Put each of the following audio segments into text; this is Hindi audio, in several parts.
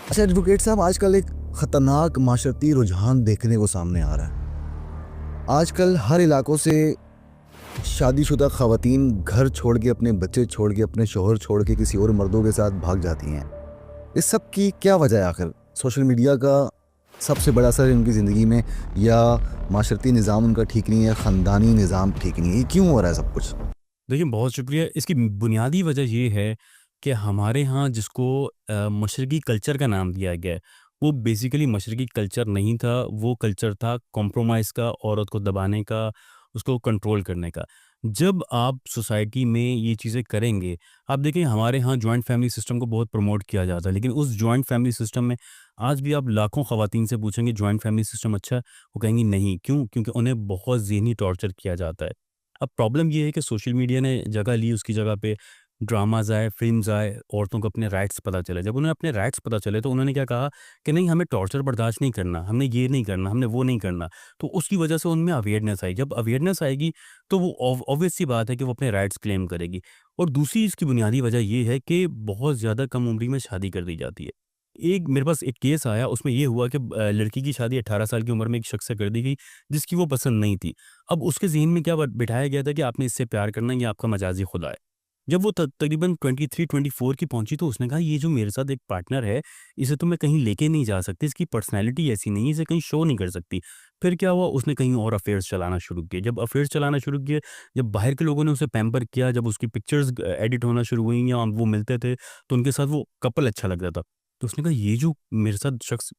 अच्छा एडवोकेट साहब, आजकल एक खतरनाक माशरती रुझान देखने को सामने आ रहा है। आजकल हर इलाकों से शादीशुदा खवातीन घर छोड़ के, अपने बच्चे छोड़ के, अपने शोहर छोड़ के किसी और मर्दों के साथ भाग जाती हैं। इस सब की क्या वजह है आखिर? सोशल मीडिया का सबसे बड़ा असर है उनकी ज़िंदगी में, या माशरती निज़ाम उनका ठीक नहीं है, ख़ानदानी निज़ाम ठीक नहीं है? ये क्यों हो रहा है सब कुछ? देखिए, बहुत शुक्रिया। इसकी बुनियादी वजह ये है कि हमारे यहाँ जिसको मशरक़ी कल्चर का नाम दिया गया है, वो बेसिकली मशरक़ी कल्चर नहीं था, वो कल्चर था कॉम्प्रोमाइज़ का, औरत को दबाने का, उसको कंट्रोल करने का। जब आप सोसाइटी में ये चीज़ें करेंगे, आप देखिए हमारे यहाँ जॉइंट फैमिली सिस्टम को बहुत प्रमोट किया जाता है, लेकिन उस जॉइंट फैमिली सिस्टम में आज भी आप लाखों ख़वातीन से पूछेंगे जॉइंट फैमिली सिस्टम अच्छा है? वो कहेंगी नहीं। क्यों? क्योंकि उन्हें बहुत ज़हनी टॉर्चर किया जाता है। अब प्रॉब्लम ये है कि सोशल मीडिया ने जगह ली, उसकी जगह पे ड्रामाज़ आए, फ़िल्म्स आए, औरतों को अपने राइट्स पता चले। जब उन्हें अपने राइट्स पता चले तो उन्होंने क्या कहा कि नहीं, हमें टॉर्चर बर्दाश्त नहीं करना, हमने ये नहीं करना, हमने वो नहीं करना। तो उसकी वजह से उनमें अवेयरनेस आई। जब अवेयरनेस आएगी तो वो ऑब्वियस सी बात है कि वो अपने राइट्स क्लेम करेगी। और दूसरी इसकी बुनियादी वजह ये है कि बहुत ज़्यादा कम उम्र में शादी कर दी जाती है। एक मेरे पास एक केस आया, उसमें ये हुआ कि लड़की की शादी 18 साल की उम्र में एक शख्स से कर दी गई, जिसकी वो पसंद नहीं थी। अब उसके ज़हन में क्या ब बिठाया गया था कि आपने इससे प्यार करना है, ये आपका मजाजी खुदा है। जब वो तकरीबन 23-24 की पहुँची तो उसने कहा ये जो मेरे साथ एक पार्टनर है, इसे तो मैं कहीं लेके नहीं जा सकती, इसकी पर्सनैलिटी ऐसी नहीं है, इसे कहीं शो नहीं कर सकती। फिर क्या हुआ, उसने कहीं और अफ़ेयर्स चलाना शुरू किए। जब अफ़ेयर्स चलाना शुरू किए, जब बाहर के लोगों ने उसे पैम्पर किया, जब उसकी पिक्चर्स एडिट होना शुरू हुई या वो मिलते थे, तो उनके साथ वो कपल अच्छा लगता था। तो उसने कहा ये जो मेरे साथ शख्स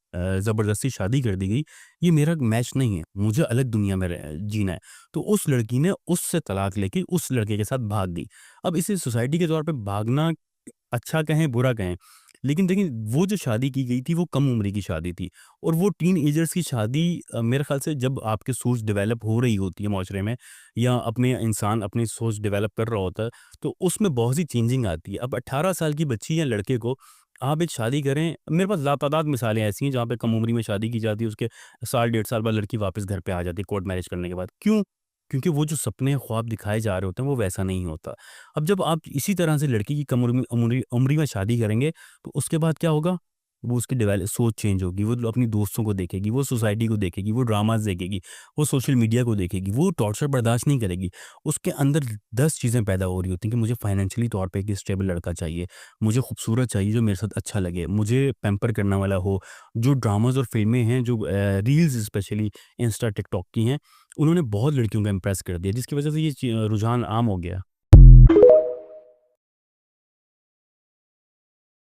ज़बरदस्ती शादी कर दी गई, ये मेरा मैच नहीं है, मुझे अलग दुनिया में जीना है। तो उस लड़की ने उससे तलाक लेके उस लड़के के साथ भाग गई। अब इसे सोसाइटी के तौर पे भागना अच्छा कहें, बुरा कहें, लेकिन देखिए वो जो शादी की गई थी वो कम उम्र की शादी थी और वो टीनएजर्स की शादी मेरे ख़्याल से जब आपकी सोच डेवलप हो रही होती है माशरे में या अपने इंसान अपनी सोच डेवलप कर रहा होता है, तो उसमें बहुत सी चेंजिंग आती है। अब 18 साल की बच्ची या लड़के को आप एक शादी करें, मेरे पास लातादाद मिसालें ऐसी हैं जहाँ पे कम उम्री में शादी की जाती है, उसके साल डेढ़ साल बाद लड़की वापस घर पे आ जाती है कोर्ट मैरिज करने के बाद। क्यों? क्योंकि वो जो सपने ख्वाब दिखाए जा रहे होते हैं वो वैसा नहीं होता। अब जब आप इसी तरह से लड़की की कम उम्री में शादी करेंगे, तो उसके बाद क्या होगा? वो उसकी सोच चेंज होगी, वो अपनी दोस्तों को देखेगी, वो सोसाइटी को देखेगी, वो ड्रामाज़ देखेगी, वो सोशल मीडिया को देखेगी, वो टॉर्चर बर्दाश्त नहीं करेगी। उसके अंदर 10 चीज़ें पैदा हो रही होती हैं कि मुझे फाइनेंशियली तौर पे एक स्टेबल लड़का चाहिए, मुझे खूबसूरत चाहिए जो मेरे साथ अच्छा लगे, मुझे पैम्पर करने वाला हो। जो ड्रामाज़ और फ़िल्में हैं, जो रील्स स्पेशली इंस्टा, टिकटॉक की हैं, उन्होंने बहुत लड़कियों को इम्प्रेस कर दिया, जिसकी वजह से ये रुझान आम हो गया।